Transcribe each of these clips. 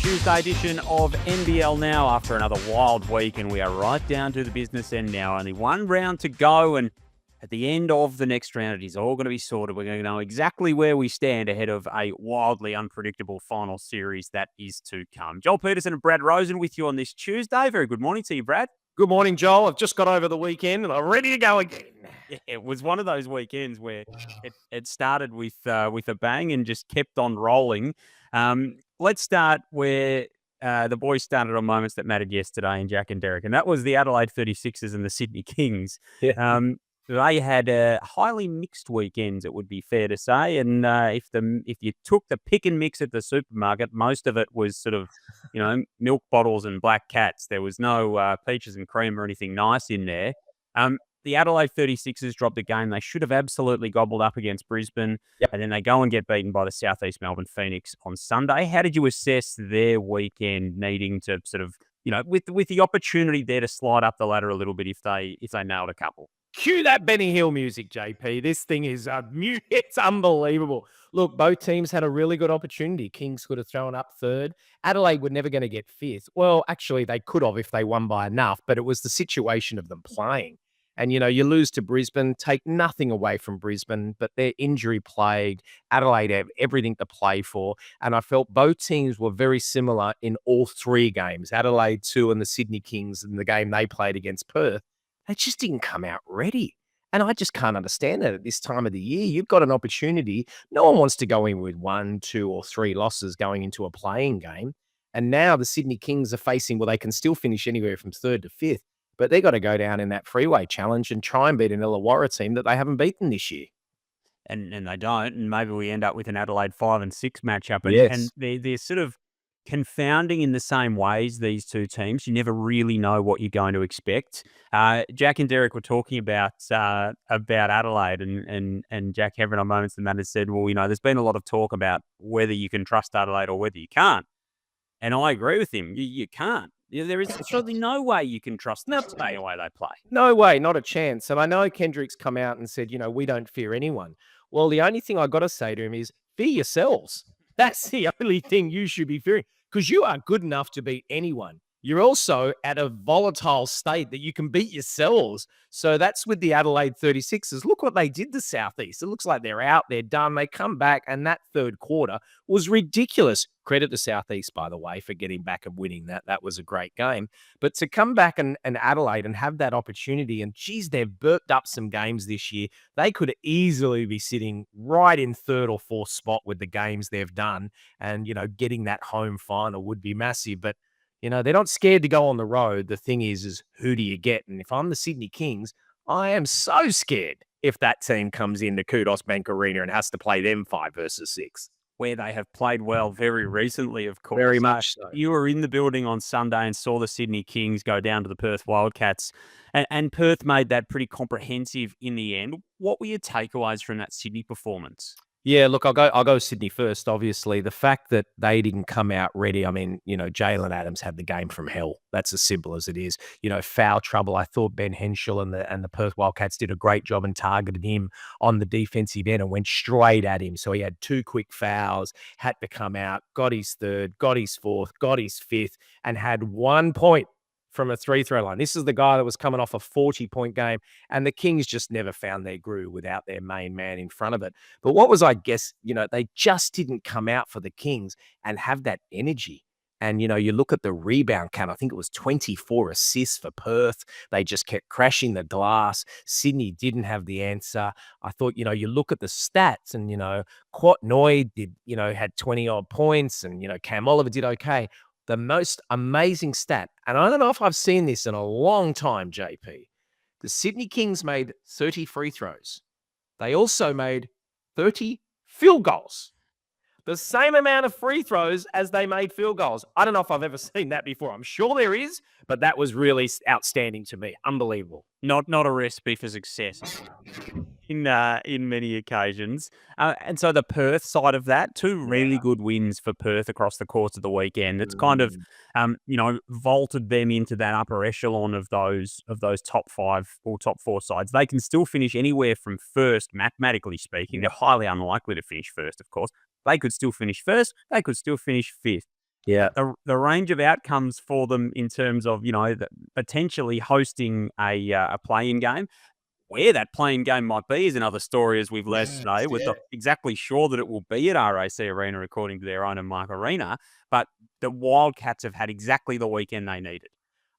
Tuesday edition of NBL Now after another wild week, and we are right down to the business end now. Only one round to go, and at the end of the next round, it is all going to be sorted. We're going to know exactly where we stand ahead of a wildly unpredictable final series that is to come. Joel Peterson and Brad Rosen with you on this Tuesday. Very good morning to you, Brad. Good morning, Joel. I've just got over the weekend and I'm ready to go again. Yeah, it was one of those weekends where it started with a bang and just kept on rolling. Let's start where the boys started on moments that mattered yesterday in Jack and Derek, and that was the Adelaide 36ers and the Sydney Kings. Yeah. They had highly mixed weekends, it would be fair to say. And if you took the pick and mix at the supermarket, most of it was sort of, milk bottles and black cats. There was no peaches and cream or anything nice in there. The Adelaide 36ers dropped a game they should have absolutely gobbled up against Brisbane. Yep. And then they go and get beaten by the Southeast Melbourne Phoenix on Sunday. How did you assess their weekend needing to sort of, with the opportunity there to slide up the ladder a little bit if they nailed a couple? Cue that Benny Hill music, JP. This thing is it's unbelievable. Look, both teams had a really good opportunity. Kings could have thrown up third. Adelaide were never going to get fifth. Well, actually, they could have if they won by enough, but it was the situation of them playing. And, you lose to Brisbane, take nothing away from Brisbane, but they're injury plagued. Adelaide have everything to play for. And I felt both teams were very similar in all three games, Adelaide 2 and the Sydney Kings in the game they played against Perth. They just didn't come out ready. And I just can't understand that at this time of the year. You've got an opportunity. No one wants to go in with 1, 2, or 3 losses going into a playing game. And now the Sydney Kings are facing, well, they can still finish anywhere from 3rd to 5th. But they've got to go down in that freeway challenge and try and beat an Illawarra team that they haven't beaten this year. And they don't. And maybe we end up with an Adelaide 5 and 6 matchup. And, Yes. and they're sort of confounding in the same ways, these two teams. You never really know what you're going to expect. Jack and Derek were talking about Adelaide, and Jack Heverin on Moments that Matters said, well, there's been a lot of talk about whether you can trust Adelaide or whether you can't. And I agree with him. You can't. There is certainly no way you can trust them to play the way they play. No way, not a chance. And I know Kendrick's come out and said, we don't fear anyone. Well, the only thing I got to say to him is fear yourselves. That's the only thing you should be fearing, because you are good enough to beat anyone. You're also at a volatile state that you can beat yourselves. So that's with the Adelaide 36ers. Look what they did to Southeast. It looks like they're out, they're done. They come back, and that third quarter was ridiculous. Credit to Southeast, by the way, for getting back and winning that. That was a great game. But to come back and Adelaide and have that opportunity, and geez, they've burped up some games this year. They could easily be sitting right in 3rd or 4th spot with the games they've done. And, getting that home final would be massive. But they're not scared to go on the road. The thing is who do you get? And if I'm the Sydney Kings, I am so scared if that team comes into Kudos Bank Arena and has to play them 5 versus 6. Where they have played well very recently, of course. Very much so. You were in the building on Sunday and saw the Sydney Kings go down to the Perth Wildcats, and Perth made that pretty comprehensive in the end. What were your takeaways from that Sydney performance? Yeah, look, I'll go Sydney first. Obviously, the fact that they didn't come out ready. I mean, Jalen Adams had the game from hell. That's as simple as it is. Foul trouble. I thought Ben Henschel and the Perth Wildcats did a great job and targeted him on the defensive end and went straight at him. So he had 2 quick fouls, had to come out, got his 3rd, got his 4th, got his 5th, and had 1 point from a 3-throw line. This is the guy that was coming off a 40-point game, and the Kings just never found their groove without their main man in front of it. But what was, I guess, they just didn't come out for the Kings and have that energy. And, you look at the rebound count, I think it was 24 assists for Perth. They just kept crashing the glass. Sydney didn't have the answer. I thought, you look at the stats and, Quatnoy had 20-odd points and, Cam Oliver did okay. The most amazing stat, and I don't know if I've seen this in a long time, JP, the Sydney Kings made 30 free throws. They also made 30 field goals. The same amount of free throws as they made field goals. I don't know if I've ever seen that before. I'm sure there is, but that was really outstanding to me. Unbelievable. Not a recipe for success in many occasions. And so the Perth side of that, 2 really good wins for Perth across the course of the weekend. It's kind of, vaulted them into that upper echelon of those top 5 or top 4 sides. They can still finish anywhere from first, mathematically speaking. They're highly unlikely to finish first, of course. They could still finish first. They could still finish 5th. Yeah. The range of outcomes for them in terms of, potentially hosting a play-in game. Where that playing game might be is another story, as we've learned today. We're Yeah. not exactly sure that it will be at RAC Arena, according to their owner, Mark Arena, but the Wildcats have had exactly the weekend they needed.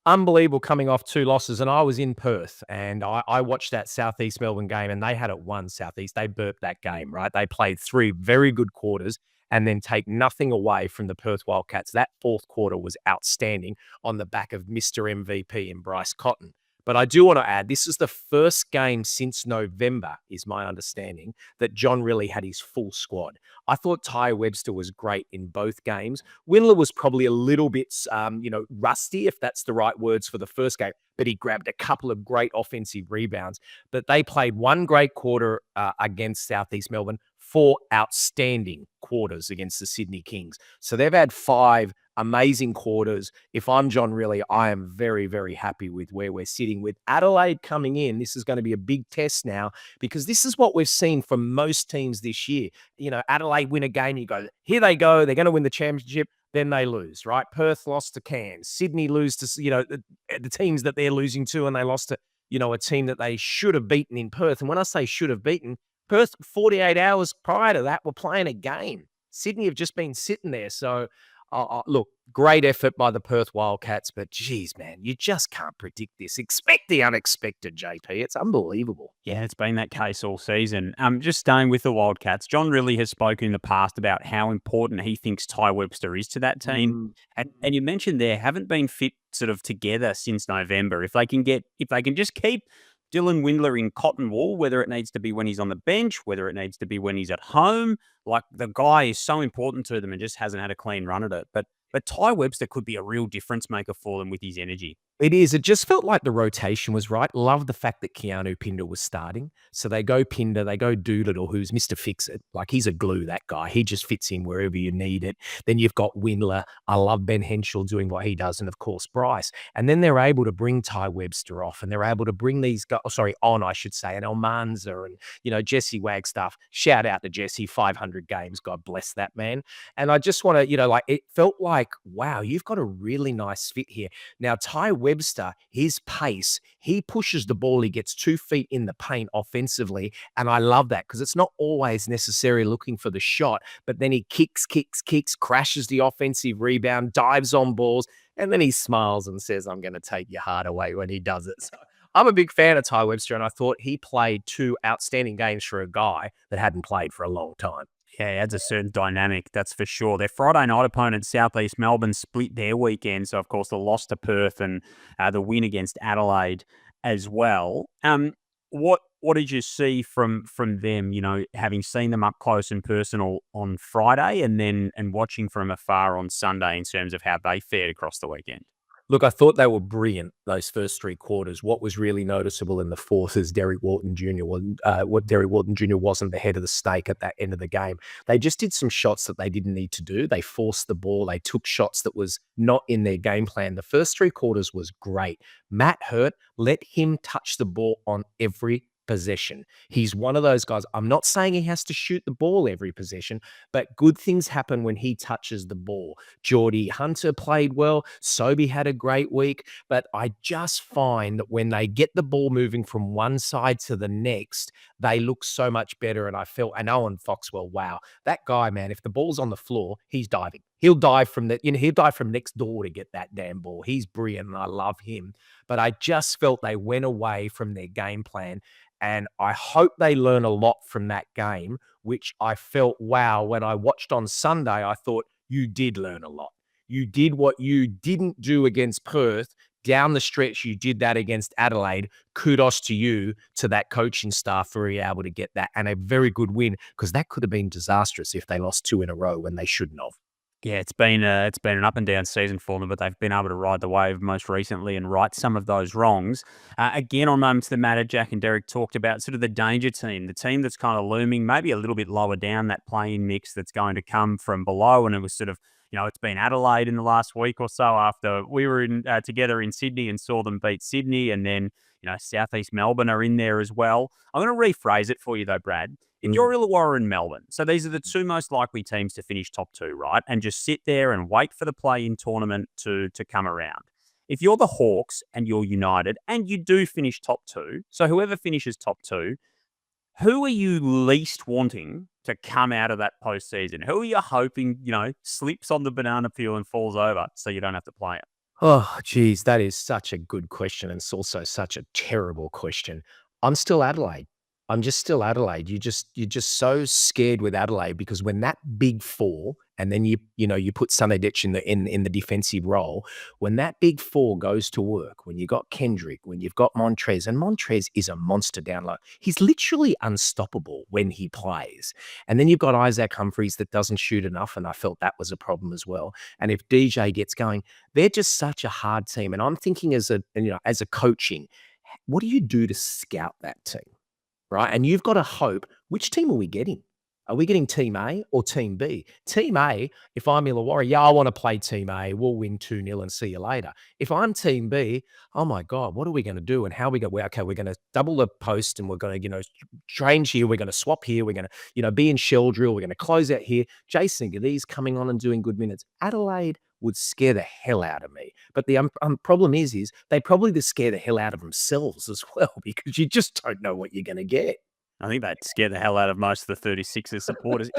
Unbelievable coming off 2 losses, and I was in Perth, and I watched that Southeast Melbourne game, and they had it won, Southeast. They burped that game, right? They played 3 very good quarters and then take nothing away from the Perth Wildcats. That 4th quarter was outstanding on the back of Mr. MVP and Bryce Cotton. But I do want to add, this is the first game since November, is my understanding, that John really had his full squad. I thought Ty Webster was great in both games. Windler was probably a little bit, rusty, if that's the right words for the first game, but he grabbed a couple of great offensive rebounds. But they played one great quarter against Southeast Melbourne, 4 outstanding quarters against the Sydney Kings. So they've had 5 amazing quarters. If I'm John Rillie, I am very, very happy with where we're sitting. With Adelaide coming in, this is going to be a big test now, because this is what we've seen from most teams this year. Adelaide win a game, you go, here they go, they're going to win the championship, then they lose, right? Perth lost to Cairns. Sydney lose to, the teams that they're losing to, and they lost to, a team that they should have beaten in Perth. And when I say should have beaten, Perth 48 hours prior to that were playing a game. Sydney have just been sitting there. So, look, great effort by the Perth Wildcats, but geez, man, you just can't predict this. Expect the unexpected, JP. It's unbelievable. Yeah, it's been that case all season. Just staying with the Wildcats, John Rillie has spoken in the past about how important he thinks Ty Webster is to that team. And you mentioned there haven't been fit sort of together since November. If they can just keep Dylan Windler in cotton wool, whether it needs to be when he's on the bench, whether it needs to be when he's at home, like the guy is so important to them and just hasn't had a clean run at it. But Ty Webster could be a real difference maker for them with his energy. It is. It just felt like the rotation was right. Love the fact that Keanu Pinder was starting. So they go Pinder, they go Doolittle, who's Mr. Fix-It. Like, he's a glue, that guy. He just fits in wherever you need it. Then you've got Windler. I love Ben Henschel doing what he does. And, of course, Bryce. And then they're able to bring Ty Webster off, and they're able to bring these guys, on, I should say, and Almanza and, Jesse Wagstaff. Shout out to Jesse, 500 games. God bless that man. And I just want to, it felt like, wow, you've got a really nice fit here. Now, Ty Webster, his pace, he pushes the ball, he gets 2 feet in the paint offensively, and I love that, because it's not always necessarily looking for the shot, but then he kicks, crashes the offensive rebound, dives on balls, and then he smiles and says, I'm going to take your heart away when he does it. So I'm a big fan of Ty Webster, and I thought he played 2 outstanding games for a guy that hadn't played for a long time. Yeah, it adds a certain dynamic, that's for sure. Their Friday night opponent, Southeast Melbourne, split their weekend. So, of course, the loss to Perth and the win against Adelaide as well. What did you see from them, having seen them up close and personal on Friday and watching from afar on Sunday in terms of how they fared across the weekend? Look, I thought they were brilliant, those first 3 quarters. What was really noticeable in the fourth is Derek Walton Jr. Wasn't the head of the snake at that end of the game. They just did some shots that they didn't need to do. They forced the ball. They took shots that was not in their game plan. The first 3 quarters was great. Matt Hurt, let him touch the ball on every possession. He's one of those guys. I'm not saying he has to shoot the ball every possession, but good things happen when he touches the ball. Geordie Hunter played well. Sobey had a great week, but I just find that when they get the ball moving from one side to the next, they look so much better. And Owen Foxwell, wow, that guy, man, if the ball's on the floor, he's diving. He'll dive from he'll dive from next door to get that damn ball. He's brilliant, and I love him. But I just felt they went away from their game plan. And I hope they learn a lot from that game, which I felt, wow, when I watched on Sunday, I thought you did learn a lot. You did what you didn't do against Perth. Down the stretch, you did that against Adelaide. Kudos to you, to that coaching staff, for being able to get that, and a very good win, because that could have been disastrous if they lost 2 in a row when they shouldn't have. Yeah, it's been an up and down season for them, but they've been able to ride the wave most recently and right some of those wrongs. Again, on Moments That Matter, Jack and Derek talked about sort of the danger team, the team that's kind of looming, maybe a little bit lower down that play-in mix that's going to come from below. And it was sort of, it's been Adelaide in the last week or so after we were together in Sydney and saw them beat Sydney, and then Southeast Melbourne are in there as well. I'm going to rephrase it for you though, Brad. If you're Illawarra and Melbourne, so these are the two most likely teams to finish top two, right? And just sit there and wait for the play-in tournament to come around. If you're the Hawks and you're United and you do finish top two, so whoever finishes top two, who are you least wanting to come out of that postseason? Who are you hoping, slips on the banana peel and falls over so you don't have to play it? Oh, geez, that is such a good question, and it's also such a terrible question. I'm still Adelaide. I'm just still Adelaide. You're just so scared with Adelaide because when that big four, and then you put Sunday in the defensive role, when that big four goes to work, when you got Kendrick, when you've got Montrez, and Montrez is a monster down low. He's literally unstoppable when he plays. And then you've got Isaac Humphries that doesn't shoot enough, and I felt that was a problem as well. And if DJ gets going, they're just such a hard team. And I'm thinking as a coaching, what do you do to scout that team? Right? And you've got to hope, which team are we getting? Are we getting team A or team B? Team A, if I'm Illawarra, yeah, I want to play team A. We'll win 2-0 and see you later. If I'm team B, oh my God, what are we going to do? And how are we going to, okay, we're going to double the post and we're going to, change here. We're going to swap here. We're going to, be in shell drill. We're going to close out here. Jason Cadee's coming on and doing good minutes. Adelaide would scare the hell out of me. But the problem is they probably just scare the hell out of themselves as well because you just don't know what you're going to get. I think that scared the hell out of most of the 36ers supporters.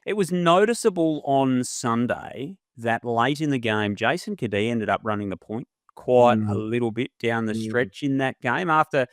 It was noticeable on Sunday that late in the game, Jason Cadee ended up running the point quite a little bit down the stretch in that game after,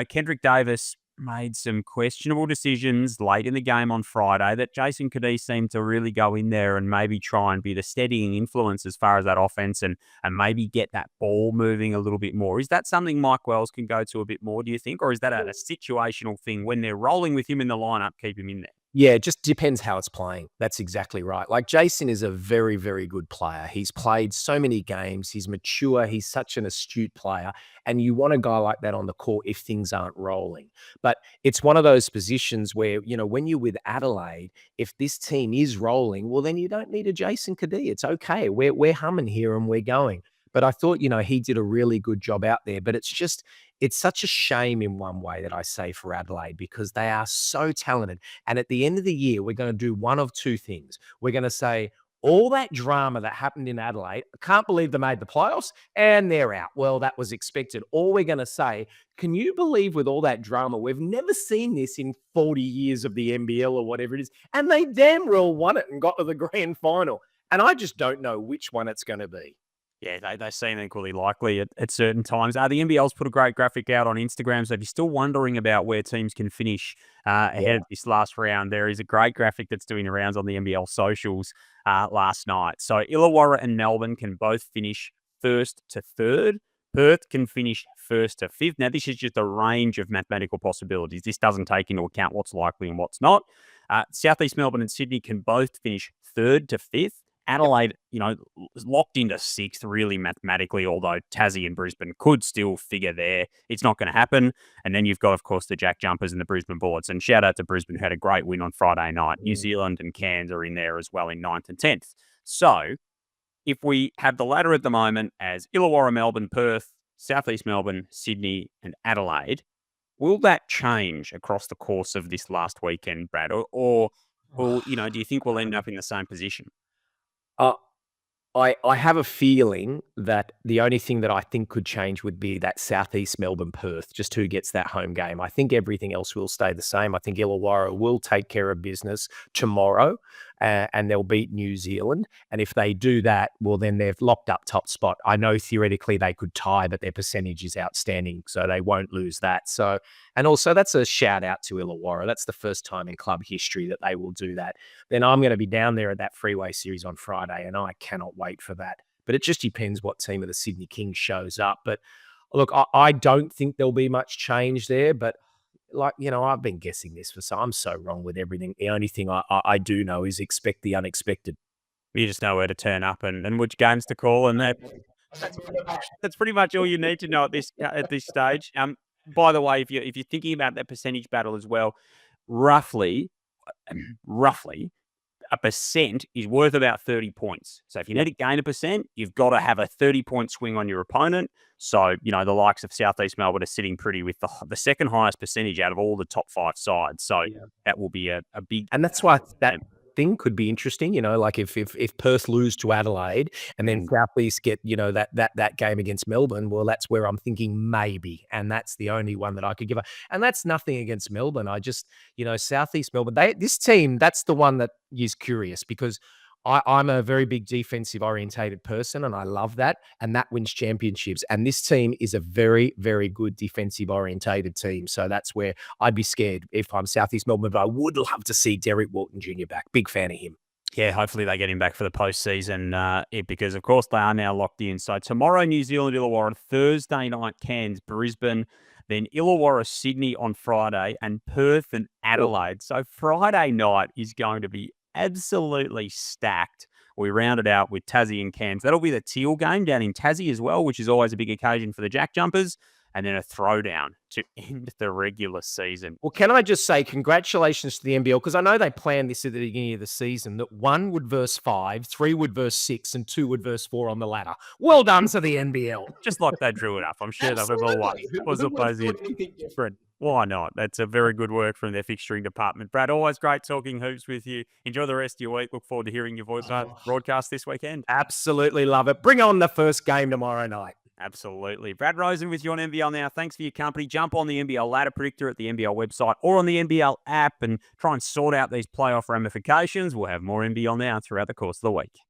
Kendrick Davis made some questionable decisions late in the game on Friday that Jason Cadee seemed to really go in there and maybe try and be the steadying influence as far as that offense and maybe get that ball moving a little bit more. Is that something Mike Wells can go to a bit more, do you think? Or is that a situational thing when they're rolling with him in the lineup, keep him in there? Yeah, it just depends how it's playing. That's exactly right. Like Jason is a very, very good player. He's played so many games. He's mature. He's such an astute player. And you want a guy like that on the court if things aren't rolling. But it's one of those positions where, when you're with Adelaide, if this team is rolling, well, then you don't need a Jason Cadee. It's okay. We're humming here and we're going. But I thought, he did a really good job out there. But it's such a shame in one way that I say for Adelaide because they are so talented. And at the end of the year, we're going to do one of two things. We're going to say, all that drama that happened in Adelaide, I can't believe they made the playoffs and they're out. Well, that was expected. Or we're going to say, can you believe with all that drama, we've never seen this in 40 years of the NBL or whatever it is. And they damn well won it and got to the grand final. And I just don't know which one it's going to be. Yeah, they seem equally likely at certain times. The NBL's put a great graphic out on Instagram, so if you're still wondering about where teams can finish ahead of this last round, there is a great graphic that's doing the rounds on the NBL socials last night. So Illawarra and Melbourne can both finish first to third. Perth can finish first to fifth. Now, this is just a range of mathematical possibilities. This doesn't take into account what's likely and what's not. Southeast Melbourne and Sydney can both finish third to fifth. Adelaide, is locked into sixth really mathematically, although Tassie and Brisbane could still figure there. It's not going to happen. And then you've got, of course, the Jack Jumpers and the Brisbane Bullets. And shout out to Brisbane, who had a great win on Friday night. New Zealand and Cairns are in there as well in 9th and 10th. So if we have the ladder at the moment as Illawarra, Melbourne, Perth, Southeast Melbourne, Sydney and Adelaide, will that change across the course of this last weekend, Brad? Or do you think we'll end up in the same position? I have a feeling that the only thing that I think could change would be that Southeast Melbourne Perth, just who gets that home game. I think everything else will stay the same. I think Illawarra will take care of business tomorrow and they'll beat New Zealand. And if they do that, well, then they've locked up top spot. I know theoretically they could tie, but their percentage is outstanding, so they won't lose that. So, and also that's a shout out to Illawarra. That's the first time in club history that they will do that. Then I'm going to be down there at that Freeway Series on Friday, and I cannot wait for that. But it just depends what team of the Sydney Kings shows up. But look, I don't think there'll be much change there, but I've been guessing this I'm so wrong with everything. The only thing I do know is expect the unexpected. You just know where to turn up and which games to call, and that's pretty much all you need to know at this stage. By the way, if you're thinking about that percentage battle as well, roughly, a percent is worth about 30 points. So if you need to gain a percent, you've got to have a 30-point swing on your opponent. So, the likes of Southeast Melbourne are sitting pretty with the second highest percentage out of all the top 5 sides. So that will be a big... And that's why that thing could be interesting, like if Perth lose to Adelaide and then Southeast get, that game against Melbourne, well, that's where I'm thinking maybe. And that's the only one that I could give up. And that's nothing against Melbourne. I just, Southeast Melbourne, this team, that's the one that is curious because I'm a very big defensive orientated person and I love that. And that wins championships. And this team is a very, very good defensive orientated team. So that's where I'd be scared if I'm Southeast Melbourne, but I would love to see Derek Walton Jr. back. Big fan of him. Yeah, hopefully they get him back for the postseason because, of course, they are now locked in. So tomorrow, New Zealand, Illawarra, Thursday night, Cairns, Brisbane, then Illawarra, Sydney on Friday, and Perth and Adelaide. So Friday night is going to be absolutely stacked. We round it out with Tassie and Cairns. That'll be the Teal game down in Tassie as well, which is always a big occasion for the Jack Jumpers. And then a throwdown to end the regular season. Well, can I just say congratulations to the NBL, because I know they planned this at the beginning of the season, that 1 would verse 5, 3 would verse 6, and 2 would verse 4 on the ladder. Well done to the NBL. Just like they drew it up. I'm sure they've ever won. Was supposed different. Why not? That's a very good work from their fixturing department. Brad, always great talking hoops with you. Enjoy the rest of your week. Look forward to hearing your voice broadcast this weekend. Absolutely love it. Bring on the first game tomorrow night. Absolutely. Brad Rosen with you on NBL Now. Thanks for your company. Jump on the NBL Ladder Predictor at the NBL website or on the NBL app and try and sort out these playoff ramifications. We'll have more NBL Now throughout the course of the week.